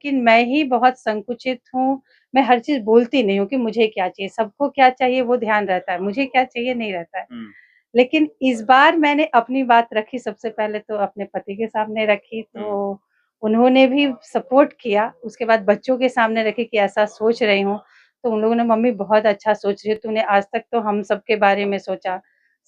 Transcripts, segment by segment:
लेकिन मैं ही बहुत संकुचित हूँ। मैं हर चीज़ बोलती नहीं हूँ कि मुझे क्या चाहिए, सबको क्या चाहिए वो ध्यान रहता है, मुझे क्या चाहिए नहीं रहता है। हुँ, लेकिन इस बार मैंने अपनी बात रखी, सबसे पहले तो अपने पति के सामने रखी, हुँ, तो उन्होंने भी सपोर्ट किया। उसके बाद बच्चों के सामने रखी कि ऐसा सोच रही हूँ, तो उन लोगों ने मम्मी बहुत अच्छा सोच रही हो तूने, आज तक तो हम सबके बारे में सोचा।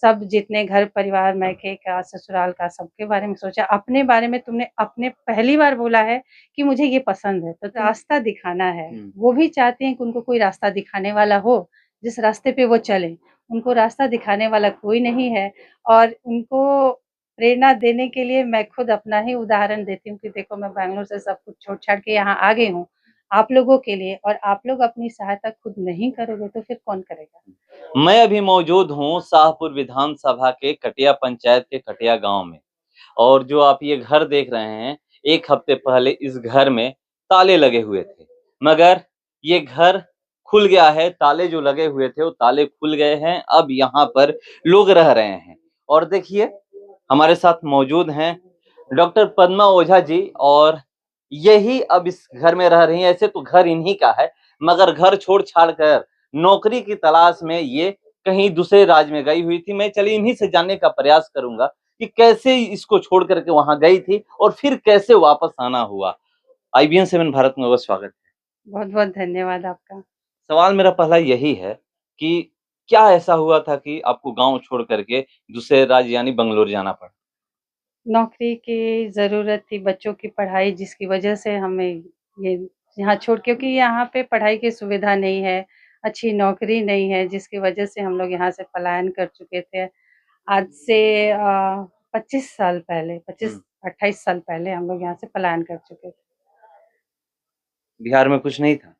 सब जितने घर परिवार, मायके का, ससुराल का, सबके बारे में सोचा। अपने बारे में तुमने अपने पहली बार बोला है कि मुझे ये पसंद है, तो रास्ता दिखाना है। हुँ। वो भी चाहती हैं कि उनको कोई रास्ता दिखाने वाला हो, जिस रास्ते पे वो चलें। उनको रास्ता दिखाने वाला कोई नहीं है और उनको प्रेरणा देने के लिए मैं खुद अपना ही उदाहरण देती हूँ कि देखो मैं बैंगलोर से सब कुछ छोड़-छाड़ के यहाँ आ गई हूँ, आप लोगों के लिए, और आप लोग अपनी सहायता खुद नहीं करोगे तो फिर कौन करेगा? मैं अभी मौजूद हूँ शाहपुर विधानसभा के कटिया पंचायत के कटिया गाँव में और जो आप ये घर देख रहे हैं, 1 हफ्ते पहले इस घर में ताले लगे हुए थे। मगर ये घर खुल गया है, ताले जो लगे हुए थे वो ताले खुल गए हैं, अब यहाँ पर लोग रह रहे हैं। और देखिए, हमारे साथ मौजूद हैं डॉक्टर पद्मा ओझा जी और यही अब इस घर में रह रही हैं। ऐसे तो घर इन्हीं का है, मगर घर छोड़-छाड़ कर नौकरी की तलाश में ये कहीं दूसरे राज्य में गई हुई थी। मैं चलिए इन्हीं से जानने का प्रयास करूँगा कि कैसे इसको छोड़ कर के वहाँ गई थी और फिर कैसे वापस आना हुआ। आईबीएन 7 भारत में आपका स्वागत है। बहुत-बहुत धन्यवाद आपका। सवाल मेरा पहला यही है कि क्या ऐसा हुआ था कि आपको गाँव छोड़ कर के दूसरे राज्य यानी बंगलोर जाना पड़ा? नौकरी की ज़रूरत थी, बच्चों की पढ़ाई जिसकी वजह से हमें ये यहाँ छोड़, क्योंकि यहाँ पे पढ़ाई की सुविधा नहीं है, अच्छी नौकरी नहीं है, जिसकी वजह से हम लोग यहाँ से पलायन कर चुके थे। आज से 25 साल पहले, हुँ। 25-28 साल पहले हम लोग यहाँ से पलायन कर चुके थे। बिहार में कुछ नहीं था?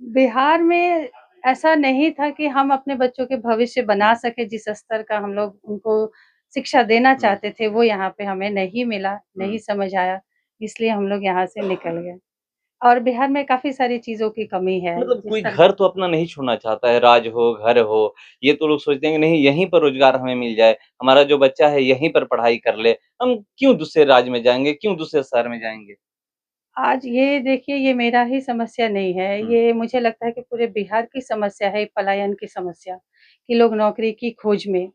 बिहार में ऐसा नहीं था कि हम अपने बच्चों के भविष्य बना हुँ, सकें, जिस स्तर का हम लोग उनको शिक्षा देना हुँ, चाहते थे, वो यहाँ पे हमें नहीं मिला, नहीं हुँ। समझ आया, इसलिए हम लोग यहाँ से निकल गए। और बिहार में काफ़ी सारी चीज़ों की कमी है, मतलब जिस कोई तरह घर तो अपना नहीं छोड़ना चाहता है, राज हो, घर हो, ये तो लोग सोचते हैं कि नहीं यहीं पर रोज़गार हमें मिल जाए, हमारा जो बच्चा है यहीं पर पढ़ाई कर ले, हम क्यों दूसरे राज्य में जाएँगे, क्यों दूसरे शहर में जाएँगे? आज ये देखिए, ये मेरा ही समस्या नहीं है, हुँ, ये मुझे लगता है कि पूरे बिहार की समस्या है, पलायन की समस्या, कि लोग नौकरी की खोज में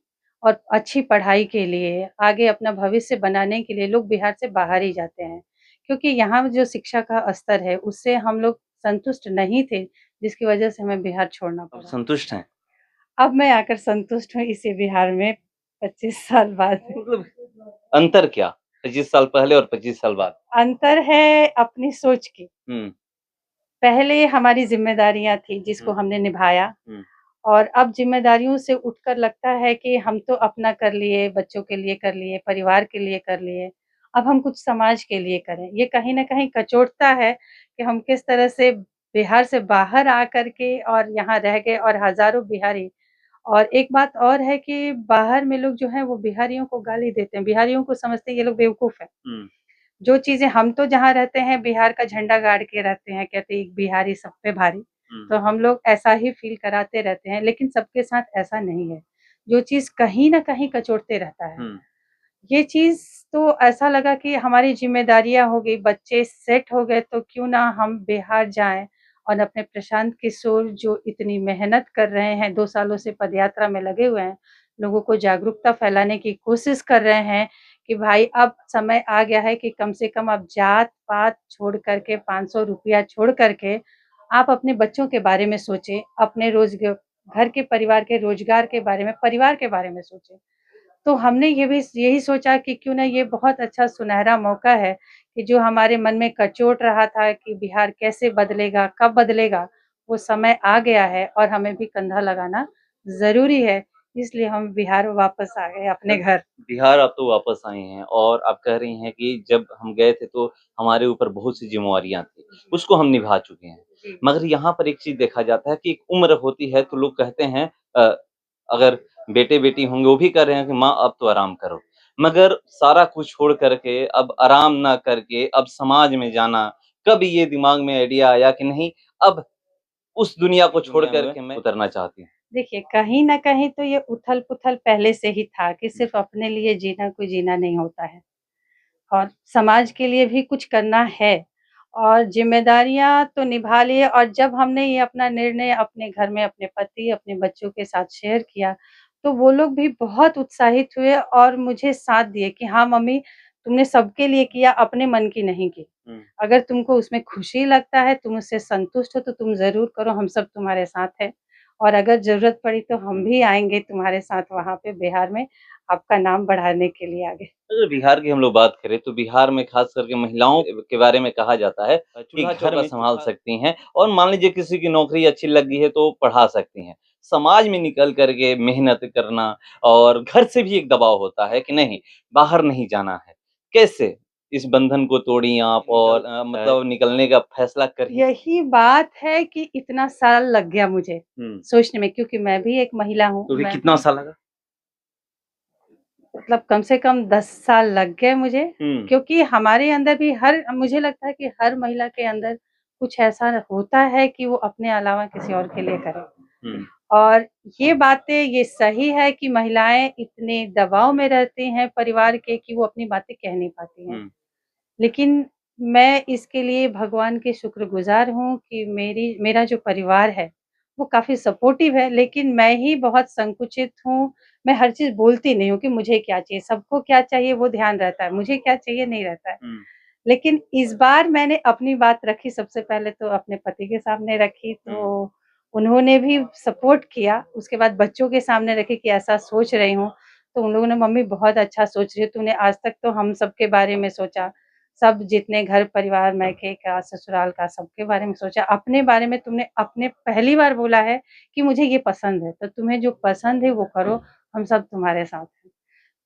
और अच्छी पढ़ाई के लिए, आगे अपना भविष्य बनाने के लिए लोग बिहार से बाहर ही जाते हैं। क्योंकि यहाँ जो शिक्षा का स्तर है, उससे हम लोग संतुष्ट नहीं थे, जिसकी वजह से हमें बिहार छोड़ना अब पड़ा। संतुष्ट हैं। अब मैं आकर संतुष्ट हूँ इसी बिहार में 25 साल बाद। मतलब अंतर क्या? 25 साल पहले और 25 साल बाद? अंतर है अपनी सोच की। हुँ, पहले हमारी ज़िम्मेदारियाँ थी जिसको हुँ, हमने निभाया, हुँ, और अब ज़िम्मेदारियों से उठकर लगता है कि हम तो अपना कर लिए, बच्चों के लिए कर लिए, परिवार के लिए कर लिए, अब हम कुछ समाज के लिए करें। ये कहीं न कहीं कचोटता है कि हम किस तरह से बिहार से बाहर आकर के और यहाँ रह गए, और हज़ारों बिहारी। और एक बात और है कि बाहर में लोग जो हैं वो बिहारियों को गाली देते हैं, बिहारियों को समझते हैं ये लोग बेवकूफ़ हैं। हुँ, जो चीज़ें हम तो जहाँ रहते हैं बिहार का झंडा गाड़ के रहते हैं, कहते हैं एक बिहारी सब पे भारी। हुँ, तो हम लोग ऐसा ही फ़ील कराते रहते हैं, लेकिन सबके साथ ऐसा नहीं है। जो चीज़ कहीं न कहीं कचोटते रहता है। हुँ। ये चीज़ तो ऐसा लगा कि हमारी ज़िम्मेदारियाँ हो गई, बच्चे सेट हो गए, तो क्यों ना हम बिहार जाएँ और अपने प्रशांत किशोर जो इतनी मेहनत कर रहे हैं, 2 सालों से पदयात्रा में लगे हुए हैं, लोगों को जागरूकता फैलाने की कोशिश कर रहे हैं कि भाई अब समय आ गया है कि कम से कम अब जात-पात छोड़ कर के, ₹500 छोड़ कर के आप अपने बच्चों के बारे में सोचें, अपने घर के परिवार के रोज़गार के बारे में, परिवार के बारे में सोचें। तो हमने ये भी यही सोचा कि क्यों ना ये बहुत अच्छा सुनहरा मौका है कि जो हमारे मन में कचोट रहा था कि बिहार कैसे बदलेगा, कब बदलेगा, वो समय आ गया है और हमें भी कंधा लगाना ज़रूरी है। इसलिए हम बिहार वापस आ गए अपने तब घर। बिहार आप तो वापस आई हैं और आप कह रही हैं कि जब हम गए थे तो हमारे ऊपर बहुत सी ज़िम्मेवारियाँ थी, उसको हम निभा चुके हैं। जी। मगर यहाँ पर एक चीज़ देखा जाता है कि एक उम्र होती है तो लोग कहते हैं अगर बेटे-बेटी होंगे वो भी कह रहे हैं कि माँ अब तो आराम करो। मगर सारा कुछ छोड़ कर के अब आराम ना करके अब समाज में जाना, कब ये दिमाग में आइडिया आया कि नहीं अब उस दुनिया को छोड़ कर के मैं उतरना चाहती हूँ? देखिए, कहीं न कहीं तो ये उथल-पुथल पहले से ही था कि सिर्फ़ अपने लिए जीना कोई जीना नहीं होता है, और समाज के लिए भी कुछ करना है। और ज़िम्मेदारियाँ तो निभा लिए और जब हमने ये अपना निर्णय अपने घर में अपने पति, अपने बच्चों के साथ शेयर किया, तो वो लोग भी बहुत उत्साहित हुए और मुझे साथ दिए कि हाँ, मम्मी तुमने सबके लिए किया, अपने मन की नहीं की। हुँ। अगर तुमको उसमें खुशी लगता है, तुम उससे संतुष्ट हो तो तुम ज़रूर करो, हम सब तुम्हारे साथ हैं और अगर ज़रूरत पड़ी तो हम भी आएँगे तुम्हारे साथ वहाँ पे बिहार में, आपका नाम बढ़ाने के लिए आगे। अगर बिहार की हम लोग बात करें तो बिहार में खास करके महिलाओं के बारे में कहा जाता है कि घर में संभाल सकती हैं और मान लीजिए किसी की नौकरी अच्छी लग गई है तो पढ़ा सकती हैं। समाज में निकल कर के मेहनत करना और घर से भी एक दबाव होता है कि नहीं, बाहर नहीं जाना है। कैसे इस बंधन को तोड़ी आप और मतलब निकलने का फैसला करी? यही बात है कि इतना साल लग गया मुझे हुँ, सोचने में क्योंकि मैं भी एक महिला हूँ, तो फिर मैं कितना साल लगा? मतलब कम से कम 10 साल लग गए मुझे, हुँ, क्योंकि हमारे अंदर भी हर मुझे लगता है कि हर महिला के अंदर कुछ ऐसा होता है कि वो अपने अलावा किसी और के लिए करे। हुँ, और ये बातें ये सही है कि महिलाएँ इतने दबाव में रहती हैं परिवार के कि वो अपनी बातें कह नहीं पाती हैं। हुँ, लेकिन मैं इसके लिए भगवान की शुक्रगुज़ार हूँ कि मेरा जो परिवार है, वो काफ़ी सपोर्टिव है, लेकिन मैं ही बहुत संकुचित हूँ। मैं हर चीज़ बोलती नहीं हूँ कि मुझे क्या चाहिए, सबको क्या चाहिए वो ध्यान रहता है, मुझे क्या चाहिए नहीं रहता है। हुँ, लेकिन इस बार मैंने अपनी बात रखी सबसे पहले तो अपने पति के सामने रखी, हुँ, तो उन्होंने भी सपोर्ट किया। उसके बाद बच्चों के सामने रखी कि ऐसा सोच रही हूँ, तो उन लोगों ने मम्मी बहुत अच्छा सोच रही हो, तूने आज तक तो हम सबके बारे में सोचा। सब जितने घर परिवार, मायके का, ससुराल का, सबके बारे में सोचा। अपने बारे में तुमने अपने पहली बार बोला है कि मुझे ये पसंद है, तो तुम्हें जो पसंद है वो करो, हम सब तुम्हारे साथ हैं।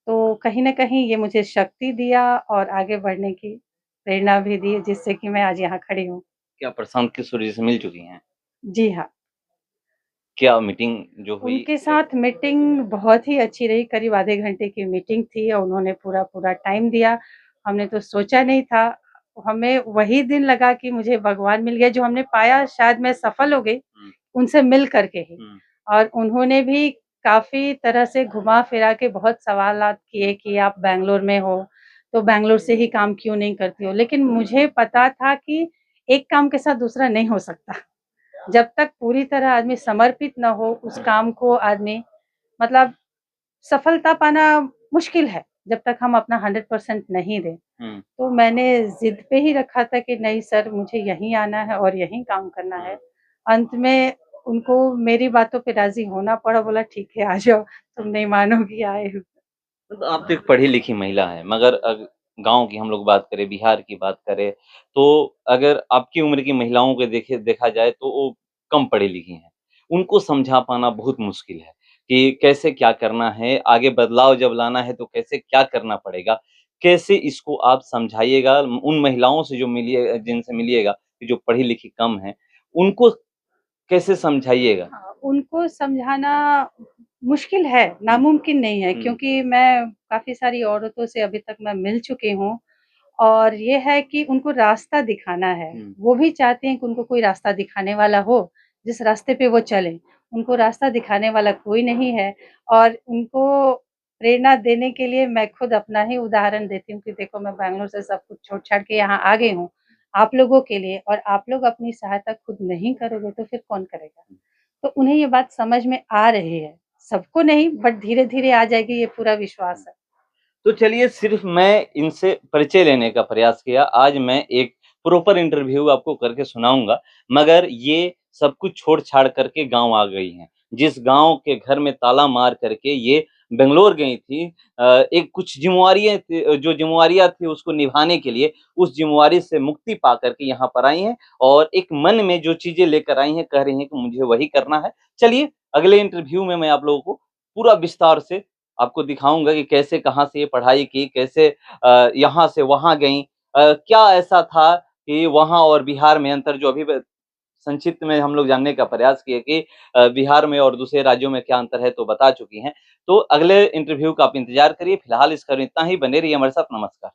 तो कहीं न कहीं ये मुझे शक्ति दिया और आगे बढ़ने की प्रेरणा भी दी, जिससे कि मैं आज यहाँ खड़ी हूँ। क्या प्रशांत किशोर जी से मिल चुकी हैं? जी हाँ, क्या मीटिंग जो हुई उनके साथ मीटिंग बहुत ही अच्छी रही, करीब आधे घंटे की मीटिंग थी और उन्होंने पूरा-पूरा टाइम दिया। हमने तो सोचा नहीं था, हमें वही दिन लगा कि मुझे भगवान मिल गया, जो हमने पाया शायद मैं सफल हो गई, हुँ, उनसे मिल कर के ही। हुँ, और उन्होंने भी काफ़ी तरह से घुमा-फिरा के बहुत सवालात किए कि आप बैंगलोर में हो, तो बैंगलोर से ही काम क्यों नहीं करती हो? लेकिन मुझे पता था कि एक काम के साथ दूसरा नहीं हो सकता। जब तक पूरी तरह आदमी समर्पित ना हो उस काम को आदमी मतलब सफलता पाना मुश्किल है, जब तक हम अपना 100% नहीं दें। हुँ, तो मैंने ज़िद पे ही रखा था कि नहीं सर मुझे यहीं आना है और यहीं काम करना हुँ। है। अंत में उनको मेरी बातों पे राज़ी होना पड़ा, बोला ठीक है आ जाओ, तुम नहीं मानोगी आए हो। तो आप तो एक पढ़ी-लिखी महिला हैं, मगर गाँव की हम लोग बात करें, बिहार की बात करें, तो अगर आपकी उम्र की महिलाओं को देखा जाए तो वो कम पढ़ी-लिखी हैं। उनको समझा पाना बहुत मुश्किल है कि कैसे क्या करना है, आगे बदलाव जब लाना है तो कैसे क्या करना पड़ेगा? कैसे इसको आप समझाइएगा उन महिलाओं से जो मिलिए जिनसे मिलिएगा, कि जो पढ़ी-लिखी कम हैं, उनको कैसे समझाइएगा? हाँ, उनको समझाना मुश्किल है, हुँ, नामुमकिन नहीं है हुँ, क्योंकि मैं काफ़ी सारी औरतों से अभी तक मैं मिल चुकी हूँ और ये है कि उनको रास्ता दिखाना है। हुँ, वो भी चाहती हैं कि उनको कोई रास्ता दिखाने वाला हो, जिस रास्ते पे वो चलें। उनको रास्ता दिखाने वाला कोई नहीं है और उनको प्रेरणा देने के लिए मैं खुद अपना ही उदाहरण देती हूँ कि देखो मैं बैंगलोर से सब कुछ छोड़-छाड़ के यहाँ आ गई हूँ, आप लोगों के लिए और आप लोग अपनी सहायता खुद नहीं करोगे तो फिर कौन करेगा? तो उन्हें ये बात समझ में आ रही है। सबको नहीं बट धीरे-धीरे आ जाएगी ये पूरा विश्वास है। तो चलिए सिर्फ़ मैं इनसे परिचय लेने का प्रयास किया। आज मैं एक प्रॉपर इंटरव्यू आपको करके सुनाऊँगा, मगर ये सब कुछ छोड़-छाड़ करके गाँव आ गई हैं। जिस गाँव के घर में ताला मार करके ये बैंगलोर गई थी एक कुछ ज़िम्मेवारियाँ थी जो ज़िम्मेवारियाँ थी उसको निभाने के लिए, उस ज़िम्मेवारी से मुक्ति पा कर के यहाँ पर आई हैं और एक मन में जो चीज़ें लेकर आई हैं, कह रही हैं कि मुझे वही करना है। चलिए, अगले इंटरव्यू में मैं आप लोगों को पूरा विस्तार से आपको दिखाऊँगा कि कैसे कहाँ से ये पढ़ाई की, कैसे यहाँ से वहाँ गईं। क्या ऐसा था कि वहाँ और बिहार में अंतर जो अभी ब संक्षिप्त में हम लोग जानने का प्रयास किए कि बिहार में और दूसरे राज्यों में क्या अंतर है तो बता चुकी हैं। तो अगले इंटरव्यू का आप इंतज़ार करिए, फिलहाल इस खबर में इतना ही, बने रहिए हमारे साथ, नमस्कार।